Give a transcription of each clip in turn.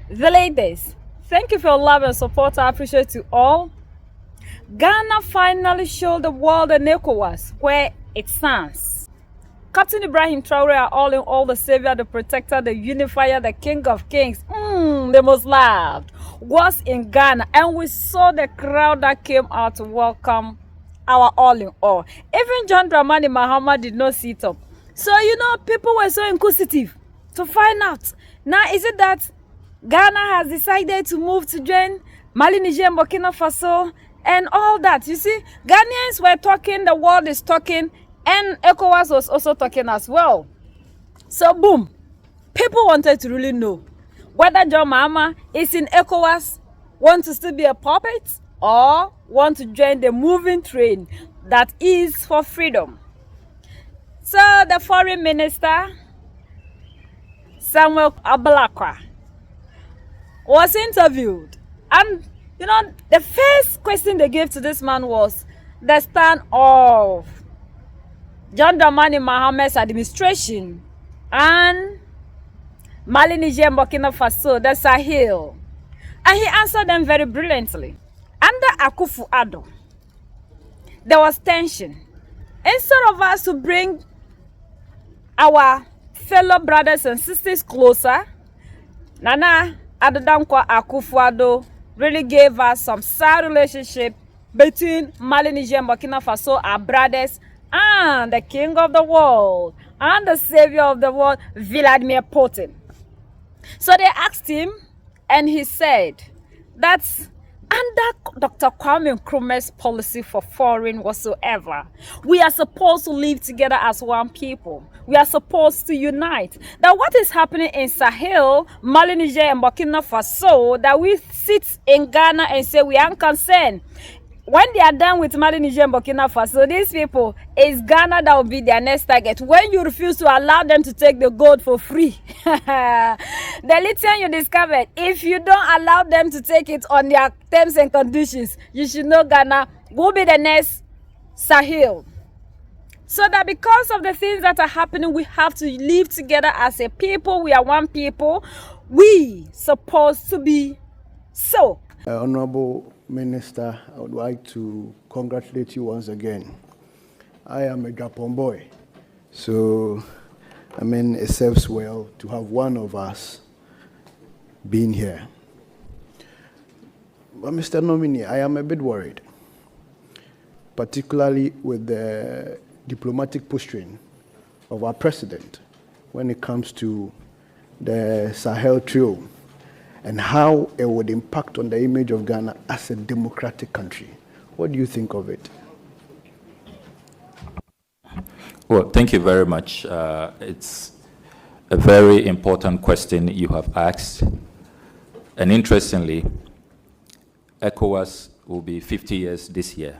The latest. Thank you for your love and support. I appreciate you all. Ghana finally showed the world an Ecowas where it stands. Captain Ibrahim Traore are all in all, the savior, the protector, the unifier, the king of kings. The most loved was in Ghana, and we saw the crowd that came out to welcome our all in all. Even John Dramani Mahama did not sit up. So, people were so inquisitive to find out. Now, is it that Ghana has decided to move to join Mali, Niger, and Burkina Faso, and all that? You see, Ghanaians were talking, the world is talking, and Ecowas was also talking as well. So, boom, people wanted to really know whether John Mahama is in Ecowas, want to still be a puppet, or want to join the moving train that is for freedom. So, the foreign minister, Samuel Abalakwa, was interviewed, and the first question they gave to this man was the stand of John Dramani Mahama's administration and Mali, Niger, and Burkina Faso, the Sahel, and he answered them very brilliantly. Under Akufo-Addo, there was tension. Instead of us to bring our fellow brothers and sisters closer, Nana Addo Akufo-Addo really gave us some sad relationship between Mali, Niger, and Burkina Faso, our brothers, and the king of the world and the savior of the world, Vladimir Putin. So they asked him, and he said that under Dr. Kwame Nkrumah's policy for foreign whatsoever, we are supposed to live together as one people. We are supposed to unite. That what is happening in Sahel, Mali, Niger, and Burkina Faso, that we sit in Ghana and say we are concerned. When they are done with Mali, Niger, and Burkina Faso, these people, it's Ghana that will be their next target. When you refuse to allow them to take the gold for free, the lithium you discovered, if you don't allow them to take it on their terms and conditions, you should know Ghana will be the next Sahel. So that because of the things that are happening, we have to live together as a people. We are one people. We supposed to be so. Honorable Minister, I would like to congratulate you once again. I am a Japon boy, so it serves well to have one of us being here. But Mr. Nominee, I am a bit worried, particularly with the diplomatic posturing of our president when it comes to the Sahel trio, and how it would impact on the image of Ghana as a democratic country. What do you think of it? Well, thank you very much. It's a very important question you have asked. And interestingly, ECOWAS will be 50 years this year,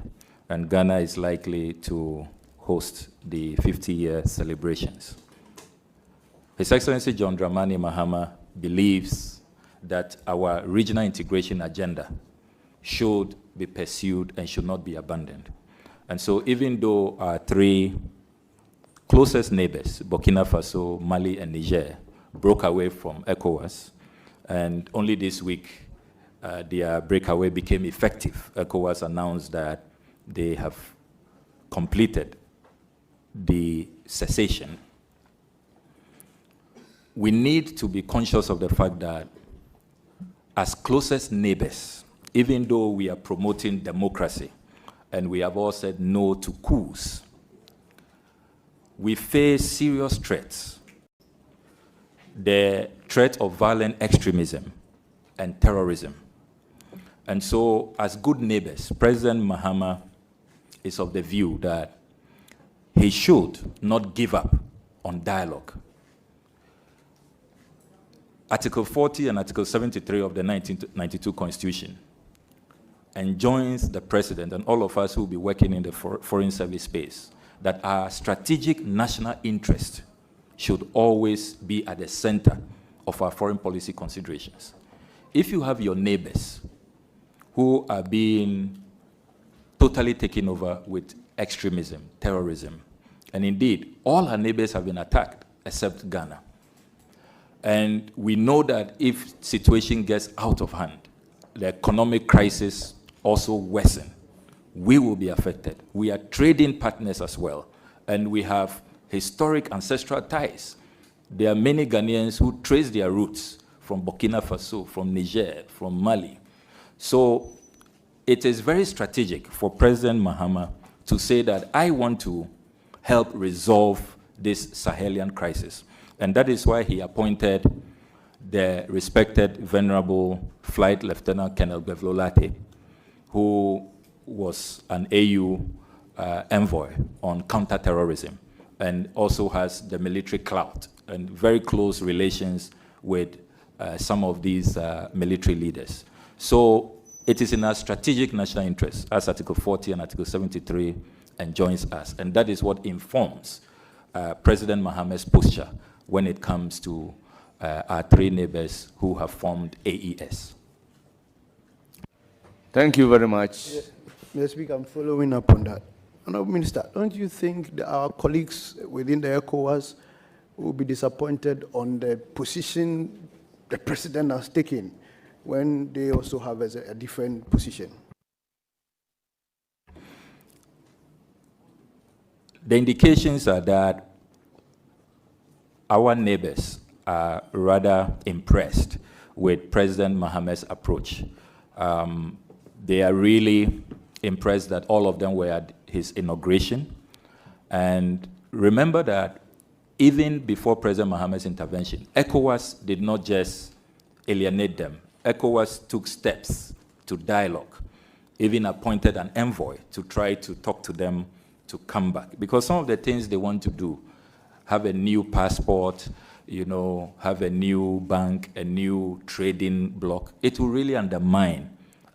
and Ghana is likely to host the 50-year celebrations. His Excellency John Dramani Mahama believes that our regional integration agenda should be pursued and should not be abandoned. And so even though our three closest neighbors, Burkina Faso, Mali, and Niger, broke away from ECOWAS, and only this week their breakaway became effective, ECOWAS announced that they have completed the cessation. We need to be conscious of the fact that as closest neighbors, even though we are promoting democracy and we have all said no to coups, we face serious threats. The threat of violent extremism and terrorism. And so, as good neighbors, President Mahama is of the view that he should not give up on dialogue. Article 40 and Article 73 of the 1992 Constitution enjoins the President and all of us who will be working in the foreign service space that our strategic national interest should always be at the center of our foreign policy considerations. If you have your neighbors who are being totally taken over with extremism, terrorism, and indeed, all our neighbors have been attacked except Ghana. And we know that if situation gets out of hand, the economic crisis also worsen, we will be affected. We are trading partners as well, and we have historic ancestral ties. There are many Ghanaians who trace their roots from Burkina Faso, from Niger, from Mali. So it is very strategic for President Mahama to say that I want to help resolve this Sahelian crisis. And that is why he appointed the respected Venerable Flight Lieutenant Colonel Bevlolate, who was an AU envoy on counterterrorism and also has the military clout and very close relations with some of these military leaders. So it is in our strategic national interest, as Article 40 and Article 73 enjoins us, and that is what informs President Mahama's posture when it comes to our three neighbors who have formed AES. Thank you very much. Yes, Mr. Speaker, I'm following up on that. Honourable Minister, don't you think that our colleagues within the Ecowas will be disappointed on the position the President has taken when they also have a different position? The indications are that our neighbors are rather impressed with President Mahama's approach. They are really impressed that all of them were at his inauguration. And remember that even before President Mahama's intervention, ECOWAS did not just alienate them. ECOWAS took steps to dialogue, even appointed an envoy to try to talk to them to come back. Because some of the things they want to do, have a new passport, you know, have a new bank, a new trading bloc, it will really undermine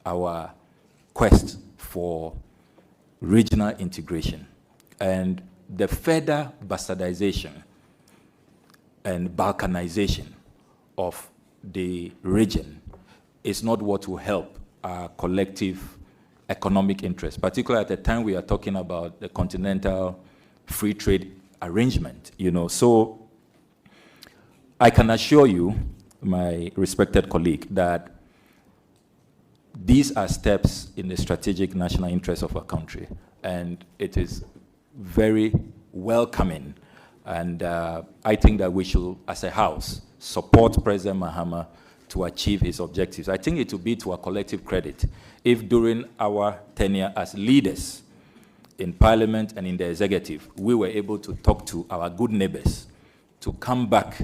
our quest for regional integration. And the further bastardization and balkanization of the region is not what will help our collective economic interests, particularly at the time we are talking about the continental free trade arrangement, you know. So I can assure you, my respected colleague, that these are steps in the strategic national interest of our country, and it is very welcoming. And I think that we should, as a House, support President Mahama to achieve his objectives. I think it will be to our collective credit if during our tenure as leaders in Parliament and in the executive, we were able to talk to our good neighbors to come back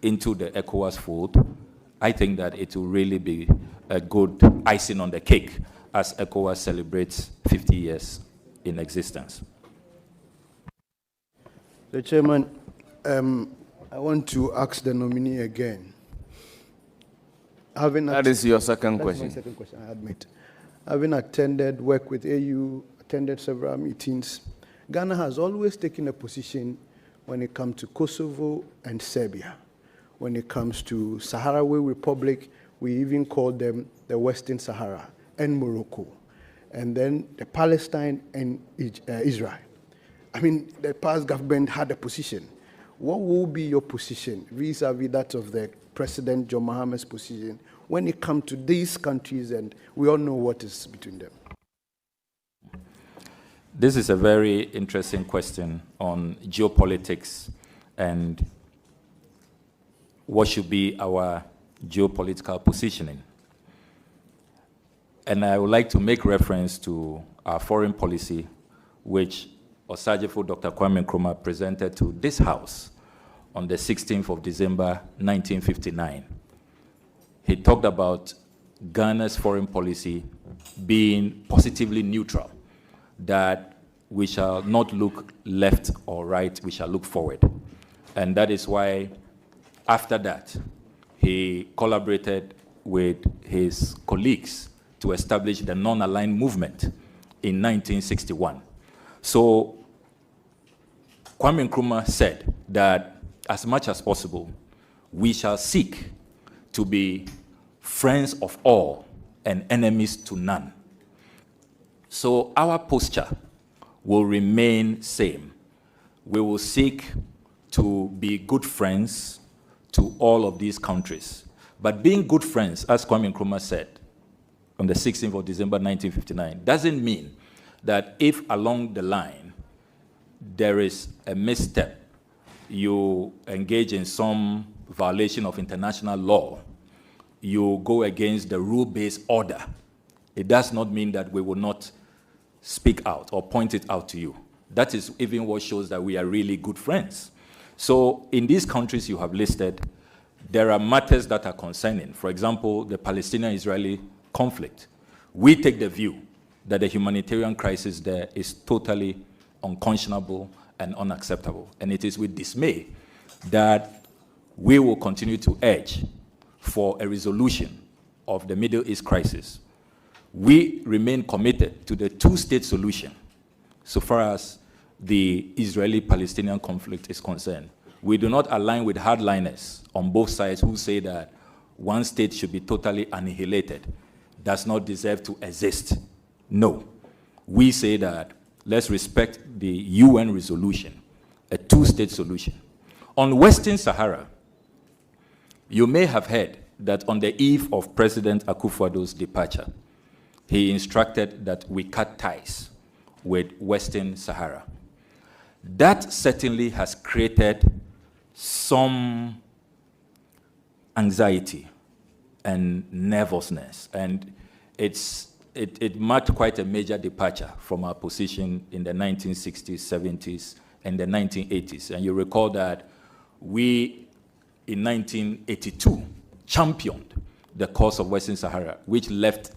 into the ECOWAS fold. I think that it will really be a good icing on the cake as ECOWAS celebrates 50 years in existence. The Chairman, I want to ask the nominee again. That is your second question. That's my second question, I admit. Having attended, worked with AU, attended several meetings, Ghana has always taken a position when it comes to Kosovo and Serbia. When it comes to Sahrawi Republic, we even call them the Western Sahara, and Morocco, and then the Palestine and Israel. I mean, the past government had a position. What will be your position vis-a-vis that of the President John Mahama's position when it comes to these countries, and we all know what is between them? This is a very interesting question on geopolitics and what should be our geopolitical positioning. And I would like to make reference to our foreign policy, which Osajifo Dr. Kwame Nkrumah presented to this House on the 16th of December, 1959. He talked about Ghana's foreign policy being positively neutral, that we shall not look left or right, we shall look forward. And that is why, after that, he collaborated with his colleagues to establish the non-aligned movement in 1961. So Kwame Nkrumah said that as much as possible, we shall seek to be friends of all and enemies to none. So our posture will remain same. We will seek to be good friends to all of these countries. But being good friends, as Kwame Nkrumah said on the 16th of December 1959, doesn't mean that if along the line there is a misstep, you engage in some violation of international law, you go against the rule-based order, it does not mean that we will not speak out or point it out to you. That is even what shows that we are really good friends. So in these countries you have listed, there are matters that are concerning. For example, the Palestinian-Israeli conflict. We take the view that the humanitarian crisis there is totally unconscionable and unacceptable. And it is with dismay that we will continue to urge for a resolution of the Middle East crisis. We remain committed to the two-state solution so far as the Israeli-Palestinian conflict is concerned. We do not align with hardliners on both sides who say that one state should be totally annihilated, does not deserve to exist. No. We say that let's respect the UN resolution, a two-state solution. On Western Sahara, you may have heard that on the eve of President Akufo-Addo's departure, he instructed that we cut ties with Western Sahara. That certainly has created some anxiety and nervousness, and it marked quite a major departure from our position in the 1960s, 70s, and the 1980s. And you recall that we, in 1982, championed the cause of Western Sahara, which led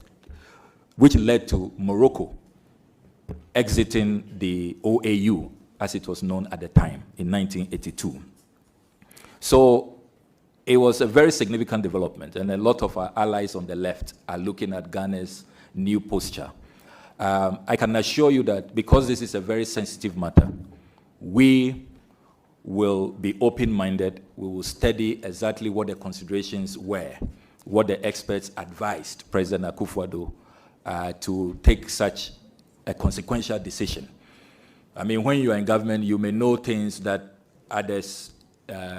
to Morocco exiting the OAU, as it was known at the time, in 1982. So it was a very significant development, and a lot of our allies on the left are looking at Ghana's new posture. I can assure you that because this is a very sensitive matter, we will be open-minded. We will study exactly what the considerations were, what the experts advised President Akufo-Addo to take such a consequential decision. I mean, when you are in government, you may know things that others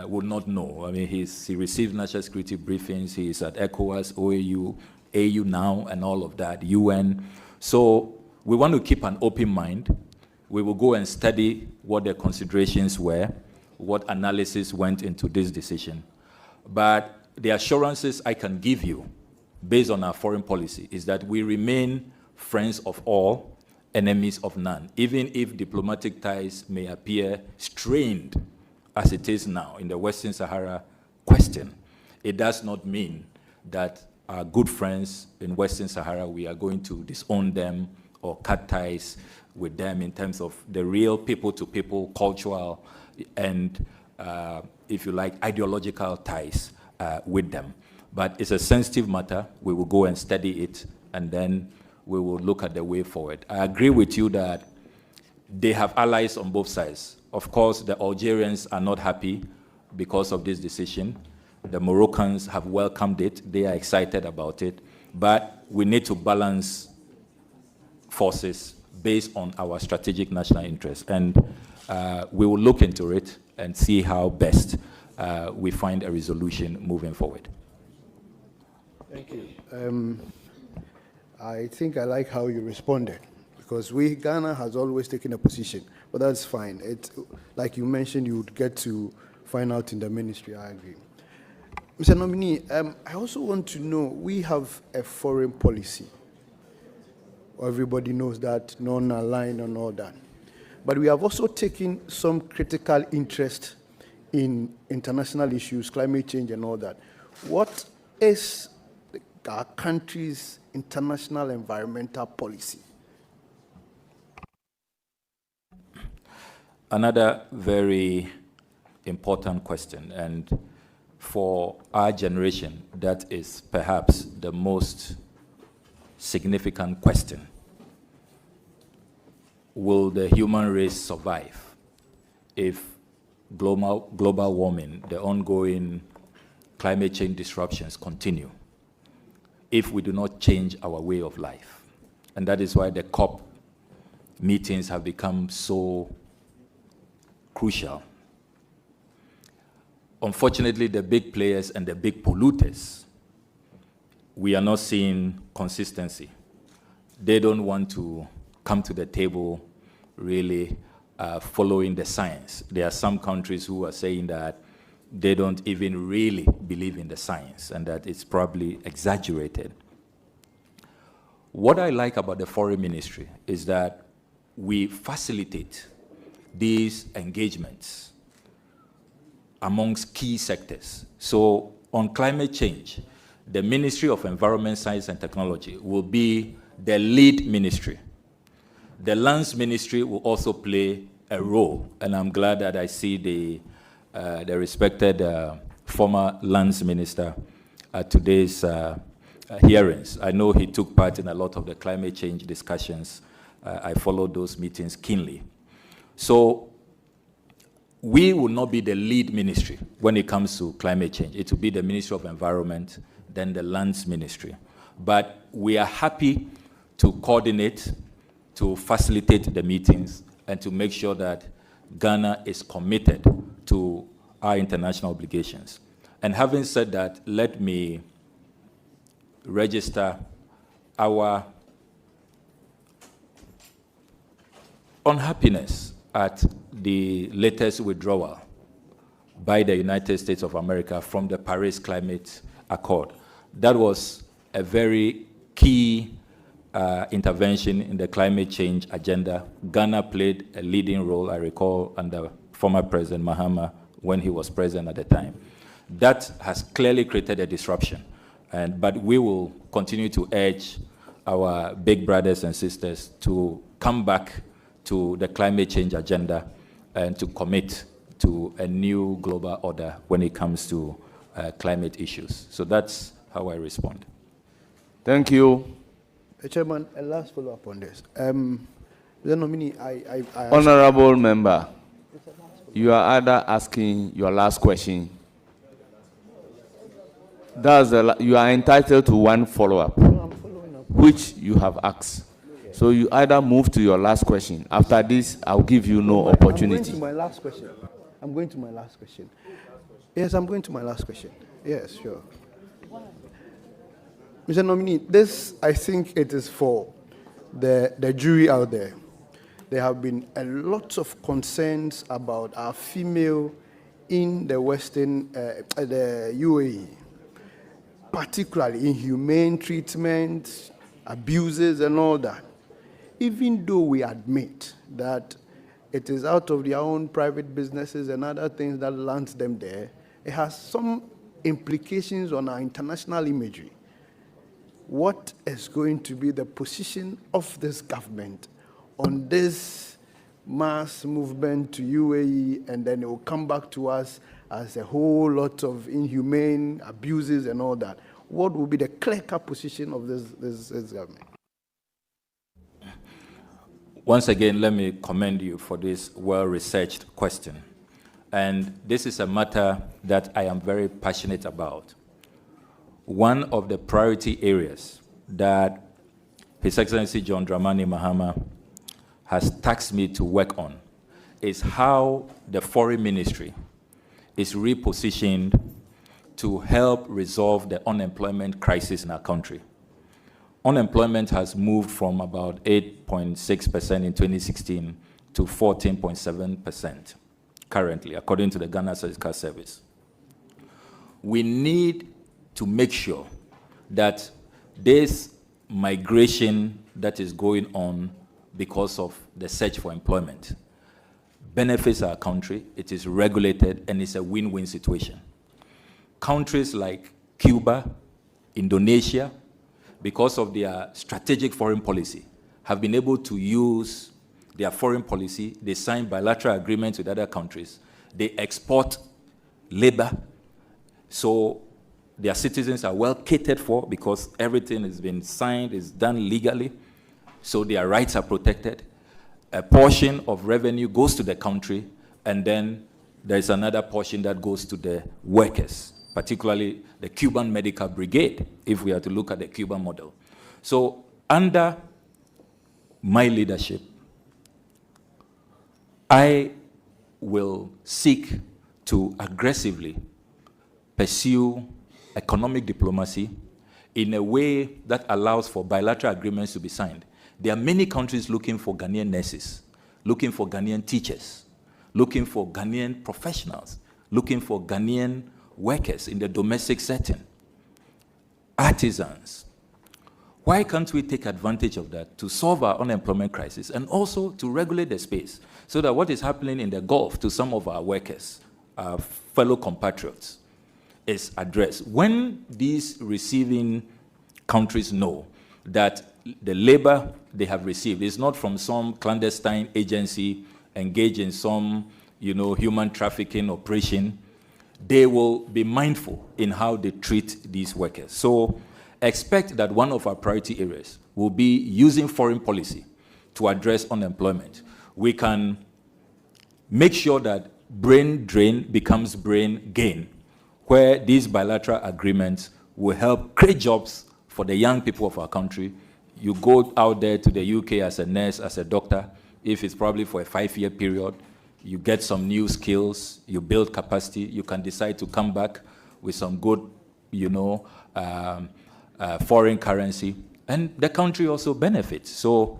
would not know. I mean, he receives national security briefings, he is at Ecowas, OAU, AU now, and all of that, UN. So we want to keep an open mind. We will go and study what the considerations were, what analysis went into this decision. But the assurances I can give you, based on our foreign policy, is that we remain friends of all, enemies of none. Even if diplomatic ties may appear strained, as it is now in the Western Sahara question, it does not mean that our good friends in Western Sahara, we are going to disown them or cut ties with them in terms of the real people-to-people, cultural, and, if you like, ideological ties with them. But it's a sensitive matter. We will go and study it, and then we will look at the way forward. I agree with you that they have allies on both sides. Of course, the Algerians are not happy because of this decision. The Moroccans have welcomed it. They are excited about it. But we need to balance forces based on our strategic national interests. And we will look into it and see how best we find a resolution moving forward. Thank you. I think I like how you responded, because Ghana has always taken a position, but that's fine. Like you mentioned, you would get to find out in the ministry. I agree. Mr. Nominee, I also want to know, we have a foreign policy. Everybody knows that, non-aligned and all that. But we have also taken some critical interest in international issues, climate change and all that. What is our country's international environmental policy? Another very important question, and for our generation, that is perhaps the most significant question. Will the human race survive if global warming, the ongoing climate change disruptions continue, if we do not change our way of life? And that is why the COP meetings have become so crucial. unfortunately, the big players and the big polluters, we are not seeing consistency. They don't want to come to the table really following the science. There are some countries who are saying that they don't even really believe in the science and that it's probably exaggerated. What I like about the foreign ministry is that we facilitate these engagements amongst key sectors. So on climate change, the Ministry of Environment, Science and Technology will be the lead ministry. The Lands Ministry will also play a role, and I'm glad that I see the respected former Lands Minister at today's hearings. I know he took part in a lot of the climate change discussions. I followed those meetings keenly. So we will not be the lead ministry when it comes to climate change. It will be the Ministry of Environment, then the Lands Ministry. But we are happy to coordinate, to facilitate the meetings, and to make sure that Ghana is committed to our international obligations. And having said that, let me register our unhappiness at the latest withdrawal by the United States of America from the Paris Climate Accord. That was a very key intervention in the climate change agenda. Ghana played a leading role, I recall, under former President Mahama when he was president at the time. That has clearly created a disruption. But we will continue to urge our big brothers and sisters to come back to the climate change agenda and to commit to a new global order when it comes to climate issues. So that's how I respond. Thank you. Chairman, a last follow-up on this. Honorable member, you are either asking your last question. You are entitled to one follow-up, which you have asked. So you either move to your last question. After this, I'll give you no opportunity. I'm going to my last question. I'm going to my last question. Yes, I'm going to my last question. Yes, sure. Mr. Nominee, this, I think it is for the jury out there. There have been a lot of concerns about our female in the Western, the UAE, particularly inhumane treatment, abuses and all that. Even though we admit that it is out of their own private businesses and other things that lands them there, it has some implications on our international imagery. What is going to be the position of this government on this mass movement to UAE, and then it will come back to us as a whole lot of inhumane abuses and all that? What will be the clear-cut position of this government? Once again, let me commend you for this well-researched question. And this is a matter that I am very passionate about. One of the priority areas that His Excellency John Dramani Mahama has tasked me to work on is how the foreign ministry is repositioned to help resolve the unemployment crisis in our country. Unemployment has moved from about 8.6% in 2016 to 14.7% currently, according to the Ghana Statistical Service. We need to make sure that this migration that is going on because of the search for employment benefits our country, it is regulated, and it's a win-win situation. Countries like Cuba, Indonesia, because of their strategic foreign policy, have been able to use their foreign policy. They sign bilateral agreements with other countries. They export labor, so their citizens are well catered for because everything has been signed, is done legally, so their rights are protected. A portion of revenue goes to the country, and then there's another portion that goes to the workers, particularly the Cuban Medical Brigade, if we are to look at the Cuban model. So under my leadership, I will seek to aggressively pursue economic diplomacy in a way that allows for bilateral agreements to be signed. There are many countries looking for Ghanaian nurses, looking for Ghanaian teachers, looking for Ghanaian professionals, looking for Ghanaian workers in the domestic setting, artisans. Why can't we take advantage of that to solve our unemployment crisis and also to regulate the space so that what is happening in the Gulf to some of our workers, our fellow compatriots, is addressed? When these receiving countries know that the labor they have received is not from some clandestine agency engaged in some, human trafficking operation, they will be mindful in how they treat these workers. So expect that one of our priority areas will be using foreign policy to address unemployment. We can make sure that brain drain becomes brain gain, where these bilateral agreements will help create jobs for the young people of our country. You go out there to the UK as a nurse, as a doctor, if it's probably for a 5-year period, you get some new skills, you build capacity, you can decide to come back with some good, foreign currency, and the country also benefits. So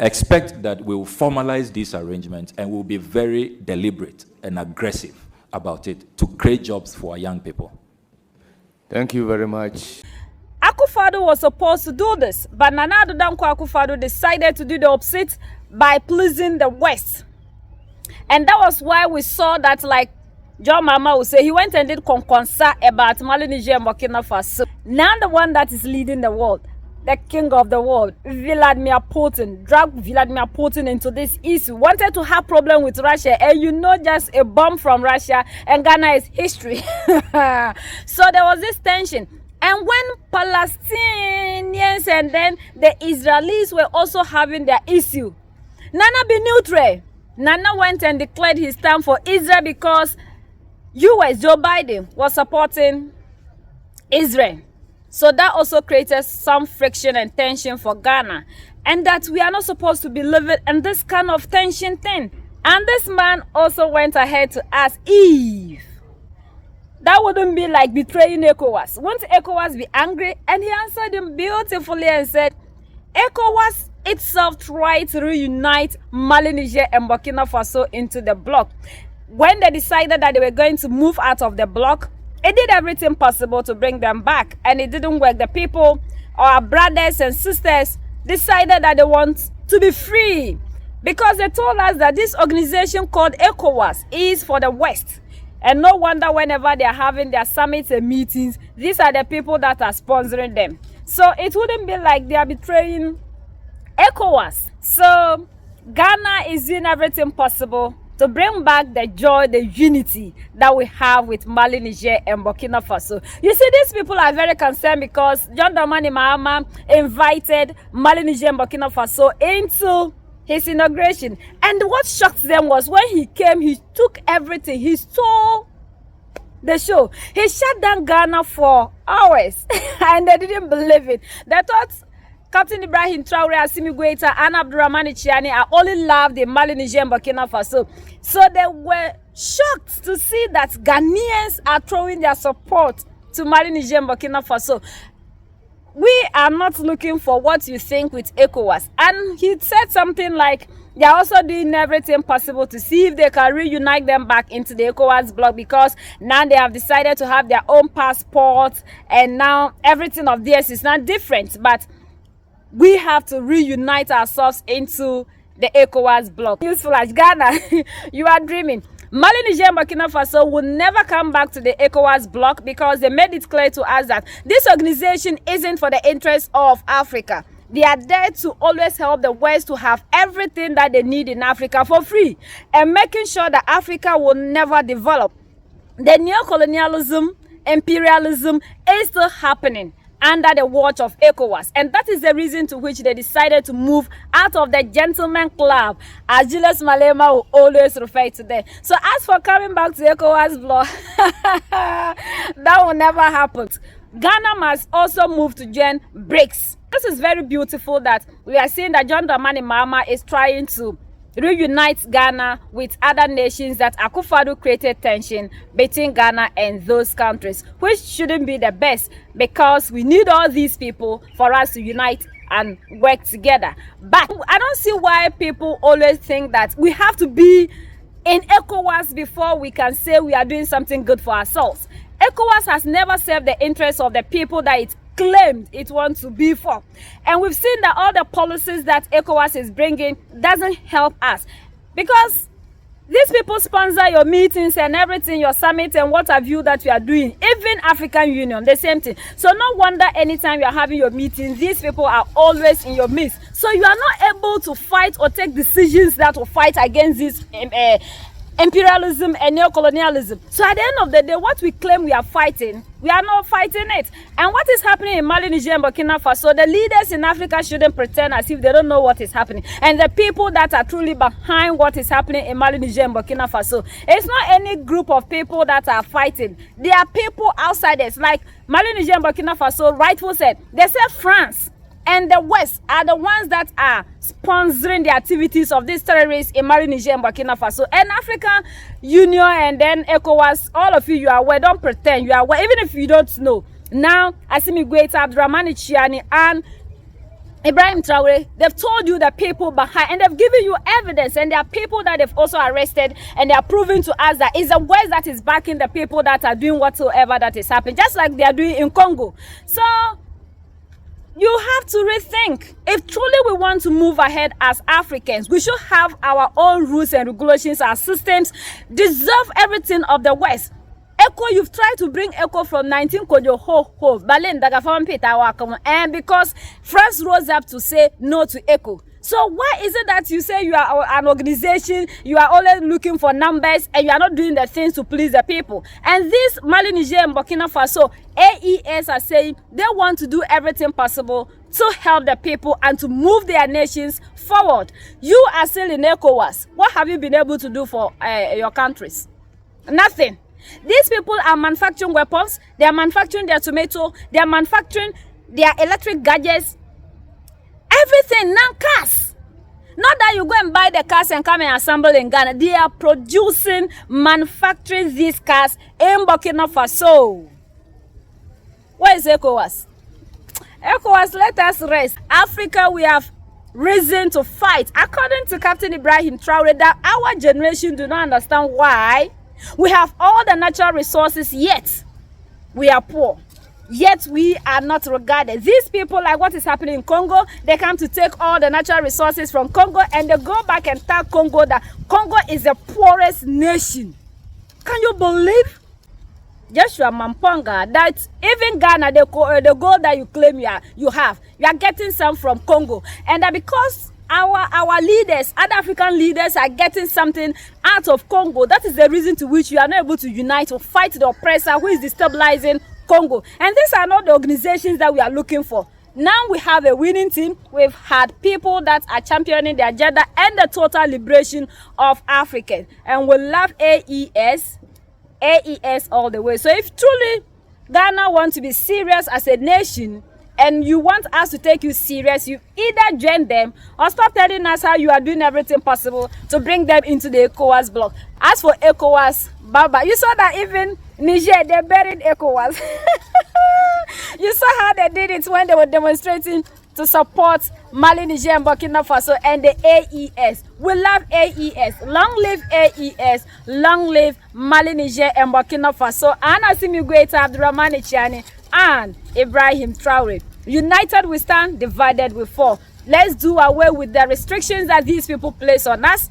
expect that we will formalize these arrangements and we'll be very deliberate and aggressive about it to create jobs for our young people. Thank you very much. Akufo-Addo was supposed to do this, but Nana Addo Dankwa Akufo-Addo decided to do the opposite by pleasing the West. And that was why we saw that, like John Mahama would say, he went and did conconsa about Mali, Niger, and Burkina Faso. Now the one that is leading the world, the king of the world, Vladimir Putin, dragged Vladimir Putin into this issue, wanted to have problem with Russia, and just a bomb from Russia, and Ghana is history. So there was this tension. And when Palestinians and then the Israelis were also having their issue, Nana be neutral. Nana went and declared his stand for Israel because US, Joe Biden, was supporting Israel. So that also created some friction and tension for Ghana. And that we are not supposed to be living in this kind of tension thing. And this man also went ahead to ask Eve, that wouldn't be like betraying Ecowas. Won't Ecowas be angry? And he answered him beautifully and said, Ecowas itself tried to reunite Mali, Niger, and Burkina Faso into the bloc. When they decided that they were going to move out of the bloc, it did everything possible to bring them back, and it didn't work. The people, our brothers and sisters, decided that they want to be free because they told us that this organization called Ecowas is for the West. And no wonder whenever they are having their summits and meetings, these are the people that are sponsoring them. So it wouldn't be like they are betraying ECOWAS. So Ghana is doing everything possible to bring back the joy, the unity that we have with Mali, Niger, and Burkina Faso. You see, these people are very concerned because John Dramani Mahama invited Mali, Niger, and Burkina Faso into his inauguration. And what shocked them was when he came, he took everything. He stole the show. He shut down Ghana for hours and they didn't believe it. They thought Captain Ibrahim Traore, Assimi Goïta, and Abdurrahman Chiani are only loved in Mali, Niger, and Burkina Faso. So they were shocked to see that Ghanaians are throwing their support to Mali, Niger, and Burkina Faso. We are not looking for what you think with ECOWAS. And he said something like, they are also doing everything possible to see if they can reunite them back into the ECOWAS bloc, because now they have decided to have their own passports and now everything of theirs is not different. But we have to reunite ourselves into the ECOWAS bloc. Useful as Ghana, you are dreaming. Mali, Niger, and Burkina Faso will never come back to the ECOWAS bloc because they made it clear to us that this organization isn't for the interests of Africa. They are there to always help the West to have everything that they need in Africa for free and making sure that Africa will never develop. The neo-colonialism, imperialism is still happening under the watch of ECOWAS, and that is the reason to which they decided to move out of the gentleman club, as Julius Malema will always refer to them. So as for coming back to ECOWAS bloc, that will never happen. Ghana must also move to join BRICS. This is very beautiful that we are seeing that John Dramani Mahama is trying to reunite Ghana with other nations that Akufo-Addo created tension between Ghana and those countries, which shouldn't be the best, because we need all these people for us to unite and work together. But I don't see why people always think that we have to be in Ecowas before we can say we are doing something good for ourselves. Ecowas has never served the interests of the people that it claimed it wants to be for. And we've seen that all the policies that Ecowas is bringing doesn't help us, because these people sponsor your meetings and everything, your summit and what have you that we are doing. Even African Union, the same thing. So no wonder anytime you are having your meetings, these people are always in your midst. So you are not able to fight or take decisions that will fight against this imperialism and neocolonialism. So at the end of the day, what we claim we are fighting, we are not fighting it. And what is happening in Mali, Niger, and Burkina Faso, the leaders in Africa shouldn't pretend as if they don't know what is happening. And the people that are truly behind what is happening in Mali, Niger, and Burkina Faso, it's not any group of people that are fighting. They are people outsiders. Like Mali, Niger, and Burkina Faso, rightful said, they said France and the West are the ones that are sponsoring the activities of these terrorists in Mali, Niger, and Burkina Faso. And African Union and then ECOWAS, all of you are aware. Don't pretend you are aware, even if you don't know. Now, Assimi Goïta, Abdurrahmane Tchiani, and Ibrahim Traore, they've told you the people behind, and they've given you evidence, and there are people that they've also arrested, and they are proving to us that it's the West that is backing the people that are doing whatsoever that is happening, just like they are doing in Congo. So you have to rethink. If truly we want to move ahead as Africans, we should have our own rules and regulations. Our systems deserve everything of the West. Echo, you've tried to bring Echo from 19 Kojo ho Berlin and because France rose up to say no to Echo. So why is it that you say you are an organization, you are always looking for numbers, and you are not doing the things to please the people? And this Mali, Niger, and Burkina Faso, AES are saying they want to do everything possible to help the people and to move their nations forward. You are still in ECOWAS. What have you been able to do for your countries? Nothing. These people are manufacturing weapons, they are manufacturing their tomato, they are manufacturing their electric gadgets, everything, now cars. Not that you go and buy the cars and come and assemble in Ghana. They are producing, manufacturing these cars in Burkina Faso. Where is ECOWAS? ECOWAS, let us rest. Africa, we have reason to fight. According to Captain Ibrahim Traore, that our generation do not understand why we have all the natural resources, yet we are poor. Yet we are not regarded. These people, like what is happening in Congo, they come to take all the natural resources from Congo and they go back and tell Congo that Congo is the poorest nation. Can you believe? Joshua Mamponga, that even Ghana, the gold that you claim you have, you are getting some from Congo. And that because our leaders, other African leaders are getting something out of Congo, that is the reason to which you are not able to unite to fight the oppressor who is destabilizing Congo. And these are not the organizations that we are looking for. Now we have a winning team. We've had people that are championing the agenda and the total liberation of Africans. And we love AES all the way. So if truly Ghana wants to be serious as a nation, and you want us to take you serious, you either join them or stop telling us how you are doing everything possible to bring them into the ECOWAS bloc. As for ECOWAS, Baba, you saw that even Niger, they buried ECOWAS. You saw how they did it when they were demonstrating to support Mali, Niger, and Burkina Faso and the AES. We love AES. Long live AES. Long live Mali, Niger, and Burkina Faso. And Assimi Goïta, Abdurrahmane Tchiani, and Ibrahim Traore. United we stand, divided we fall. Let's do away with the restrictions that these people place on us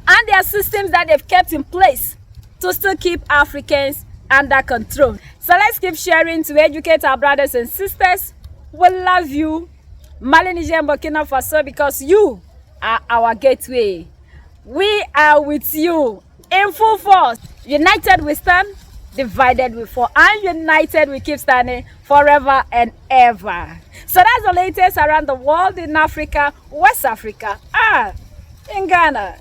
and their systems that they've kept in place to still keep Africans under control. So let's keep sharing to educate our brothers and sisters. We love you, Mali, Niger, and Burkina Faso, because you are our gateway. We are with you in full force. United we stand, divided we fall, and united we keep standing forever and ever. So that's the latest around the world in Africa, West Africa, and in Ghana.